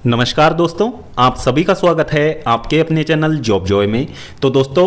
नमस्कार दोस्तों, आप सभी का स्वागत है आपके अपने चैनल जॉब जॉय में। तो दोस्तों,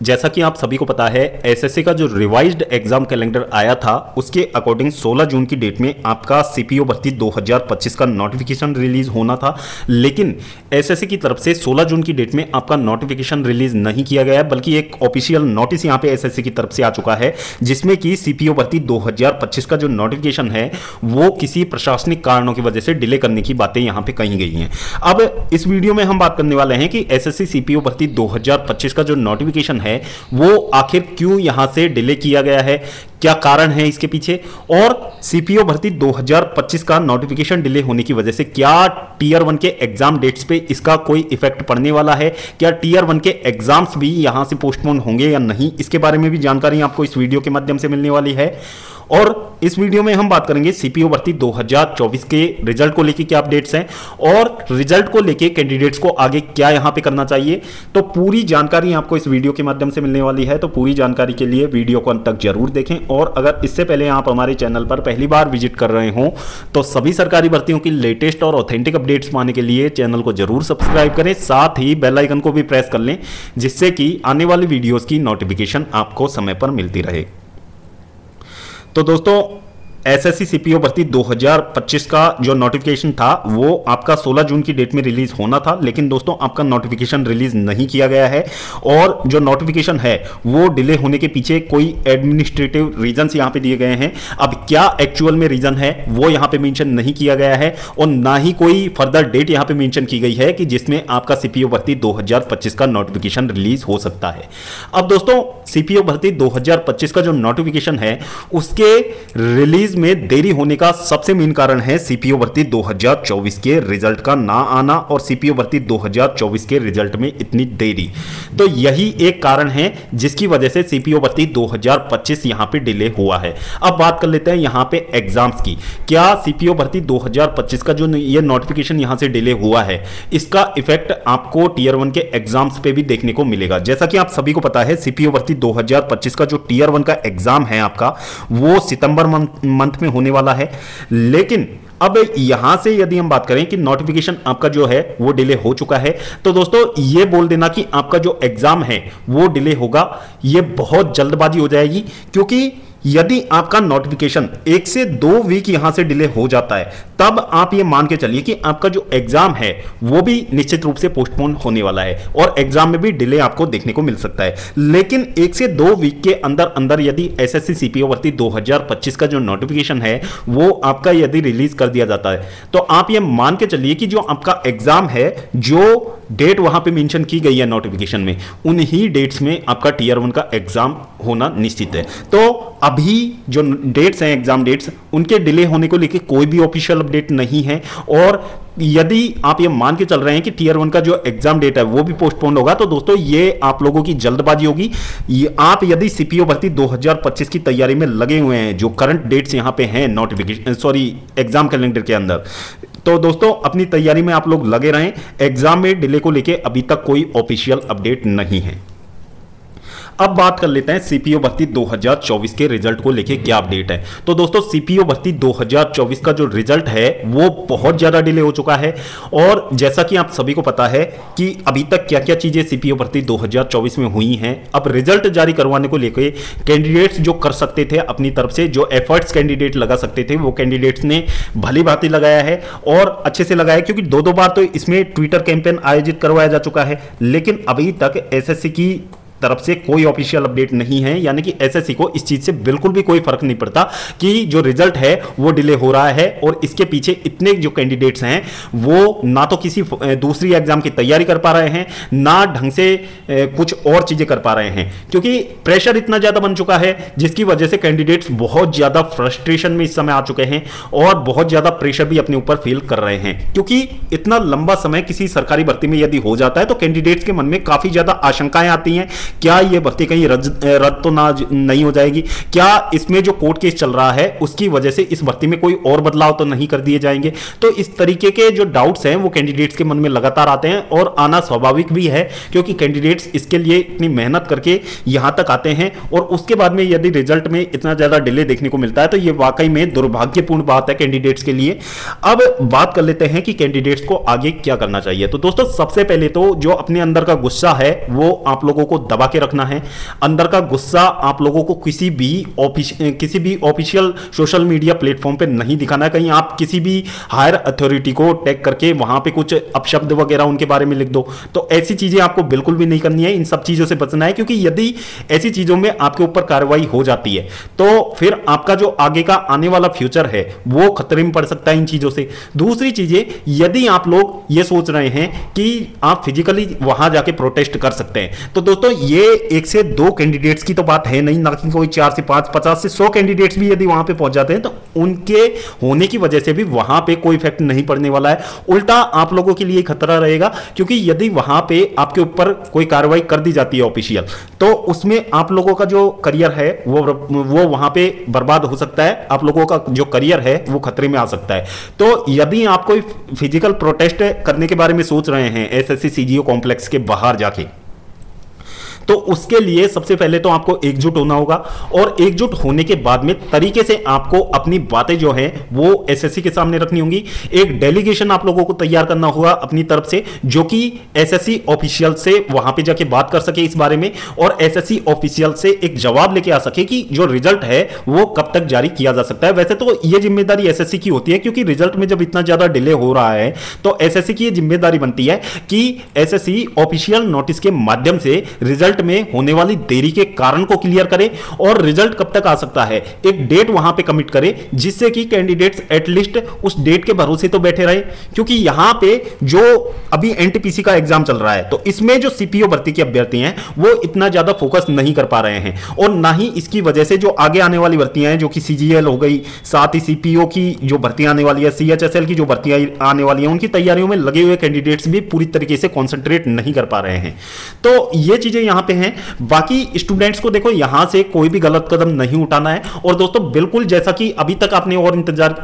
जैसा कि आप सभी को पता है, एसएससी का जो रिवाइज्ड एग्जाम कैलेंडर आया था उसके अकॉर्डिंग 16 जून की डेट में आपका सीपीओ भर्ती 2025 का नोटिफिकेशन रिलीज होना था। लेकिन एसएससी की तरफ से 16 जून की डेट में आपका नोटिफिकेशन रिलीज नहीं किया गया, बल्कि एक ऑफिशियल नोटिस यहां पे एसएससी की तरफ से आ चुका है, जिसमें कि सीपीओ भर्ती 2025 का जो नोटिफिकेशन है वो किसी प्रशासनिक कारणों की वजह से डिले करने की बातें यहां पे कही गई हैं। अब इस वीडियो में हम बात करने वाले हैं कि एसएससी सीपीओ भर्ती 2025 का जो नोटिफिकेशन है वो आखिर क्यों यहां से डिले किया गया है, क्या कारण है इसके पीछे, और सीपीओ भर्ती 2025 का नोटिफिकेशन डिले होने की वजह से क्या टीयर 1 के एग्जाम डेट्स पे इसका कोई इफेक्ट पड़ने वाला है, क्या टीयर 1 के एग्जाम्स भी यहां से पोस्टपोन होंगे या नहीं, इसके बारे में भी जानकारी आपको इस वीडियो के माध्यम से मिलने वाली है। और इस वीडियो में हम बात करेंगे सीपीओ भर्ती 2024 के रिजल्ट को लेकर क्या अपडेट्स हैं और रिजल्ट को लेकर कैंडिडेट्स को आगे क्या यहां पे करना चाहिए। तो पूरी जानकारी आपको इस वीडियो के माध्यम से मिलने वाली है, तो पूरी जानकारी के लिए वीडियो को अंत तक जरूर देखें। और अगर इससे पहले आप हमारे चैनल पर पहली बार विजिट कर रहे हो तो सभी सरकारी भर्तियों की लेटेस्ट और ऑथेंटिक अपडेट्स पाने के लिए चैनल को जरूर सब्सक्राइब करें, साथ ही बेल आइकन को भी प्रेस कर लें, जिससे कि आने वाली वीडियोस की नोटिफिकेशन आपको समय पर मिलती रहे। तो दोस्तों, एसएससी सीपीओ भर्ती 2025 का जो नोटिफिकेशन था वो आपका 16 जून की डेट में रिलीज होना था, लेकिन दोस्तों आपका नोटिफिकेशन रिलीज नहीं किया गया है। और जो नोटिफिकेशन है वो डिले होने के पीछे कोई एडमिनिस्ट्रेटिव रीजंस यहां पे दिए गए हैं। अब क्या एक्चुअल में रीजन है वो यहां पे मेंशन नहीं किया गया है, और ना ही कोई फर्दर डेट यहां पे मेंशन की गई है कि जिसमें आपका सीपीओ भर्ती 2025 का नोटिफिकेशन रिलीज हो सकता है। अब दोस्तों, सीपीओ भर्ती 2025 का जो नोटिफिकेशन है उसके रिलीज में देरी होने का सबसे मेन कारण है सीपीओ भर्ती 2024 के रिजल्ट का ना आना और सीपीओ भर्ती 2024 के रिजल्ट में इतनी देरी। तो यही एक कारण है जिसकी वजह से सीपीओ भर्ती 2025 यहां पे डिले हुआ है। अब बात कर लेते हैं यहां पे एग्जाम्स की। क्या सीपीओ भर्ती 2025 का जो ये नोटिफिकेशन यहां से डिले हुआ है इसका इफेक्ट आपको टीयर 1 के एग्जाम्स पे भी देखने को मिलेगा। जैसा कि आप सभी को पता है, सीपीओ भर्ती 2025 का जो टीयर 1 का एग्जाम है आपका वो सितंबर मंथ में होने वाला है। लेकिन अब यहां से यदि हम बात करें कि नोटिफिकेशन आपका जो है वो डिले हो चुका है, तो दोस्तों ये बोल देना कि आपका जो एग्जाम है वो डिले होगा, ये बहुत जल्दबाजी हो जाएगी। क्योंकि यदि आपका नोटिफिकेशन 1 से 2 वीक यहां से डिले हो जाता है तब आप ये मान के चलिए कि आपका जो एग्जाम है वो भी निश्चित रूप से पोस्टपोन होने वाला है और एग्जाम में भी डिले आपको देखने को मिल सकता है। लेकिन 1 से 2 वीक के अंदर अंदर यदि एसएससी सीपीओ भर्ती 2025 का जो नोटिफिकेशन है वो आपका यदि रिलीज कर दिया जाता है तो आप ये मान के चलिए कि जो आपका एग्जाम है, जो डेट वहां पे मेंशन की गई है नोटिफिकेशन में, उन्हीं डेट्स में आपका टीयर 1 का एग्जाम होना निश्चित है। तो अभी जो डेट्स हैं, एग्जाम डेट्स, उनके डिले होने को लेकर कोई भी ऑफिशियल अपडेट नहीं है। और यदि आप ये मान के चल रहे हैं कि टीयर 1 का जो एग्जाम डेट है वो भी पोस्टपोन होगा, तो दोस्तों ये आप लोगों की जल्दबाजी होगी। आप यदि सीपीओ भर्ती 2025 की तैयारी में लगे हुए हैं, जो करंट डेट्स यहां पे हैं एग्जाम कैलेंडर के अंदर, तो दोस्तों अपनी तैयारी में आप लोग लगे रहें। एग्जाम में डिले को लेके अभी तक कोई ऑफिशियल अपडेट नहीं है। अब बात कर लेते हैं सीपीओ भर्ती 2024 के रिजल्ट को लेके क्या अपडेट है। तो दोस्तों, सीपीओ भर्ती 2024 का जो रिजल्ट है वो बहुत ज्यादा डिले हो चुका है। और जैसा कि आप सभी को पता है कि अभी तक क्या क्या चीजें सीपीओ भर्ती 2024 में हुई हैं, अब रिजल्ट जारी करवाने को लेकर कैंडिडेट्स जो कर सकते थे अपनी तरफ से, जो एफर्ट्स कैंडिडेट लगा सकते थे, वो कैंडिडेट्स ने भली भांति लगाया है और अच्छे से लगाया, क्योंकि 2 बार तो इसमें ट्विटर कैंपेन आयोजित करवाया जा चुका है। लेकिन अभी तक एसएससी की तरफ से कोई ऑफिशियल अपडेट नहीं है, यानी कि एसएससी को इस चीज से बिल्कुल भी कोई फर्क नहीं पड़ता कि जो रिजल्ट है वो डिले हो रहा है और इसके पीछे इतने जो कैंडिडेट्स हैं वो ना तो किसी दूसरी एग्जाम की तैयारी कर पा रहे हैं, ना ढंग से कुछ और चीजें कर पा रहे हैं, क्योंकि प्रेशर इतना ज्यादा बन चुका है जिसकी वजह से कैंडिडेट्स बहुत ज्यादा फ्रस्ट्रेशन में इस समय आ चुके हैं और बहुत ज्यादा प्रेशर भी अपने ऊपर फील कर रहे हैं। क्योंकि इतना लंबा समय किसी सरकारी भर्ती में यदि हो जाता है तो कैंडिडेट्स के मन में काफी ज्यादा आशंकाएं आती हैं क्या ये भर्ती कहीं रद्द तो नहीं हो जाएगी, क्या इसमें जो कोर्ट केस चल रहा है उसकी वजह से इस भर्ती में कोई और बदलाव तो नहीं कर दिए जाएंगे। तो इस तरीके के जो डाउट्स हैं वो कैंडिडेट्स के मन में लगातार आते हैं और आना स्वाभाविक भी है, क्योंकि कैंडिडेट्स इसके लिए इतनी मेहनत करके यहां तक आते हैं और उसके बाद में यदि रिजल्ट में इतना ज्यादा डिले देखने को मिलता है तो ये वाकई में दुर्भाग्यपूर्ण बात है कैंडिडेट्स के लिए। अब बात कर लेते हैं कि कैंडिडेट्स को आगे क्या करना चाहिए। तो दोस्तों सबसे पहले तो जो अपने अंदर का गुस्सा है वो आप लोगों को दबा के रखना है। अंदर का गुस्सा आप लोगों को किसी भी ऑफिशियल सोशल मीडिया प्लेटफॉर्म पे नहीं दिखाना है। कहीं आप किसी भी हायर अथॉरिटी को टैग करके वहां पे कुछ अपशब्द वगैरह उनके बारे में लिख दो, तो ऐसी चीजें आपको बिल्कुल भी नहीं करनी है। इन सब चीजों से बचना है, क्योंकि यदि ऐसी चीजों में आपके ऊपर कार्रवाई हो जाती है तो फिर आपका जो आगे का आने वाला फ्यूचर है वो खतरे में पड़ सकता है इन चीजों से। दूसरी चीजें, यदि आप लोग ये सोच रहे हैं कि आप फिजिकली वहां जाके प्रोटेस्ट कर सकते हैं, तो दोस्तों ये 1 से 2 कैंडिडेट्स की तो बात है नहीं, ना कि कोई 4 से 5, 50 से 100 कैंडिडेट्स भी यदि वहां पे पहुंच जाते हैं तो उनके होने की वजह से भी वहां पे कोई इफेक्ट नहीं पड़ने वाला है। उल्टा आप लोगों के लिए खतरा रहेगा, क्योंकि यदि वहां पे आपके ऊपर कोई कार्रवाई कर दी जाती है ऑफिशियल, तो उसमें आप लोगों का जो करियर है वो वहां पे बर्बाद हो सकता है। आप लोगों का जो करियर है वो खतरे में आ सकता है। तो यदि आप कोई फिजिकल प्रोटेस्ट करने के बारे में सोच रहे हैं एसएससी सीजीओ कॉम्प्लेक्स के बाहर जाके, तो उसके लिए सबसे पहले तो आपको एकजुट होना होगा और एकजुट होने के बाद में तरीके से आपको अपनी बातें जो है वो एसएससी के सामने रखनी होंगी। एक डेलीगेशन आप लोगों को तैयार करना होगा अपनी तरफ से, जो कि एसएससी ऑफिशियल से वहां पे जाके बात कर सके इस बारे में और एसएससी ऑफिशियल से एक जवाब लेके आ सके कि जो रिजल्ट है वो कब तक जारी किया जा सकता है। वैसे तो ये जिम्मेदारी एसएससी की होती है, क्योंकि रिजल्ट में जब इतना ज्यादा डिले हो रहा है तो एसएससी की जिम्मेदारी बनती है कि एसएससी ऑफिशियल नोटिस के माध्यम से रिजल्ट में होने वाली देरी के कारण को क्लियर करे और रिजल्ट कब तक आ सकता है एक डेट वहां पे कमिट करे, जिससे कि कैंडिडेट्स एटलीस्ट उस डेट के भरोसे तो बैठे रहे। क्योंकि यहां पे जो अभी एनटीपीसी का एग्जाम चल रहा है तो इसमें जो सीपीओ भर्ती के अभ्यर्थी हैं वो इतना ज्यादा फोकस नहीं कर पा रहे हैं और ना ही इसकी वजह से जो आगे आने वाली भर्तियां हैं जो कि सीजीएल हो गई, साथ ही सीपीओ की जो भर्तियां आने वाली है, सीएचएसएल की जो भर्तियां आने वाली है, उनकी तैयारियों में लगे हुए कैंडिडेट्स भी पूरी तरीके से कॉन्सेंट्रेट नहीं कर पा रहे हैं। तो ये चीजें यहां पे हैं। बाकी स्टूडेंट्स को देखो यहां से कोई भी गलत कदम नहीं उठाना है और दोस्तों बिल्कुल जैसा कि अभी तक आपने और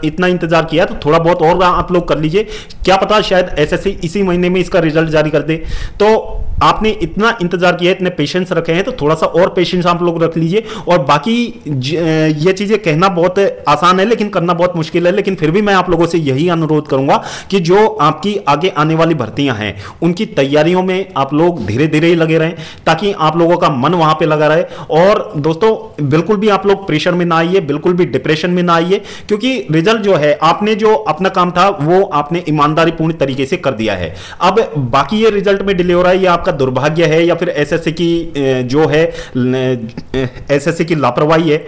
इतना इंतजार किया तो थोड़ा बहुत और आप लोग कर लीजिए। क्या पता शायद एसएससी इसी महीने में इसका रिजल्ट जारी कर दे। तो आपने इतना इंतजार किया, इतने पेशेंस रखे हैं, तो थोड़ा सा और पेशेंस आप लोग रख लीजिए। और बाकी ये चीजें कहना बहुत आसान है लेकिन करना बहुत मुश्किल है, लेकिन फिर भी मैं आप लोगों से यही अनुरोध करूंगा कि जो आपकी आगे आने वाली भर्तियां हैं उनकी तैयारियों में आप लोग धीरे धीरे ही लगे रहें, ताकि आप लोगों का मन वहां पे लगा रहे। और दोस्तों बिल्कुल भी आप लोग प्रेशर में ना आइए, बिल्कुल भी डिप्रेशन में ना आइए, क्योंकि रिजल्ट जो है आपने जो अपना काम था वो आपने ईमानदारी पूर्ण तरीके से कर दिया है। अब बाकी ये रिजल्ट में डिले हो रहा है, ये आपका दुर्भाग्य है या फिर एसएससी की जो है एसएससी की लापरवाही है,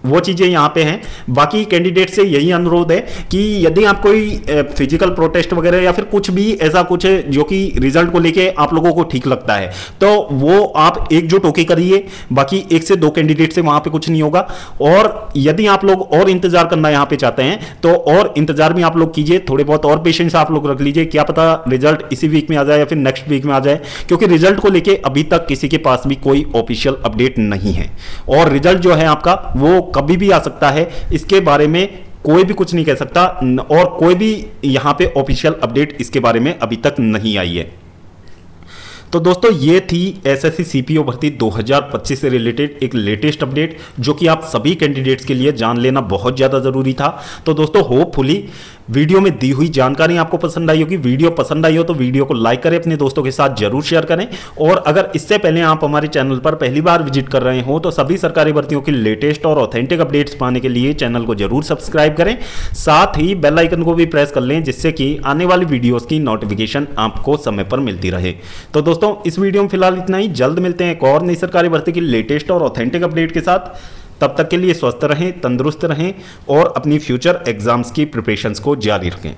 वो चीजें यहां पे हैं। बाकी कैंडिडेट से यही अनुरोध है कि यदि आप कोई फिजिकल प्रोटेस्ट वगैरह या फिर कुछ भी ऐसा कुछ जो कि रिजल्ट को लेके आप लोगों को ठीक लगता है तो वो आप एकजुट होकर करिए। बाकी 1 से 2 कैंडिडेट से वहां पे कुछ नहीं होगा। और यदि आप लोग और इंतजार करना यहां पे चाहते हैं तो और इंतजार भी आप लोग कीजिए, थोड़े बहुत और पेशेंस आप लोग रख लीजिए। क्या पता रिजल्ट इसी वीक में आ जाए या फिर नेक्स्ट वीक में आ जाए, क्योंकि रिजल्ट को लेके अभी तक किसी के पास भी कोई ऑफिशियल अपडेट नहीं है और रिजल्ट जो है आपका वो कभी भी आ सकता है। इसके बारे में कोई भी कुछ नहीं कह सकता और कोई भी यहां पे ऑफिशियल अपडेट इसके बारे में अभी तक नहीं आई है। तो दोस्तों ये थी एसएससी सीपीओ भर्ती 2025 से रिलेटेड एक लेटेस्ट अपडेट जो कि आप सभी कैंडिडेट्स के लिए जान लेना बहुत ज़्यादा ज़रूरी था। तो दोस्तों होपफुली वीडियो में दी हुई जानकारी आपको पसंद आई होगी। वीडियो पसंद आई हो तो वीडियो को लाइक करें, अपने दोस्तों के साथ जरूर शेयर करें। और अगर इससे पहले आप हमारे चैनल पर पहली बार विजिट कर रहे हो तो सभी सरकारी भर्तियों की लेटेस्ट और ऑथेंटिक अपडेट्स पाने के लिए चैनल को जरूर सब्सक्राइब करें, साथ ही बेल आइकन को भी प्रेस कर लें जिससे कि आने वाली वीडियोस की नोटिफिकेशन आपको समय पर मिलती रहे। तो दोस्तों इस वीडियो में फिलहाल इतना ही। जल्द मिलते हैं एक और नई सरकारी भर्ती की लेटेस्ट और ऑथेंटिक अपडेट के साथ। तब तक के लिए स्वस्थ रहें, तंदुरुस्त रहें और अपनी फ्यूचर एग्जाम्स की प्रिपरेशंस को जारी रखें।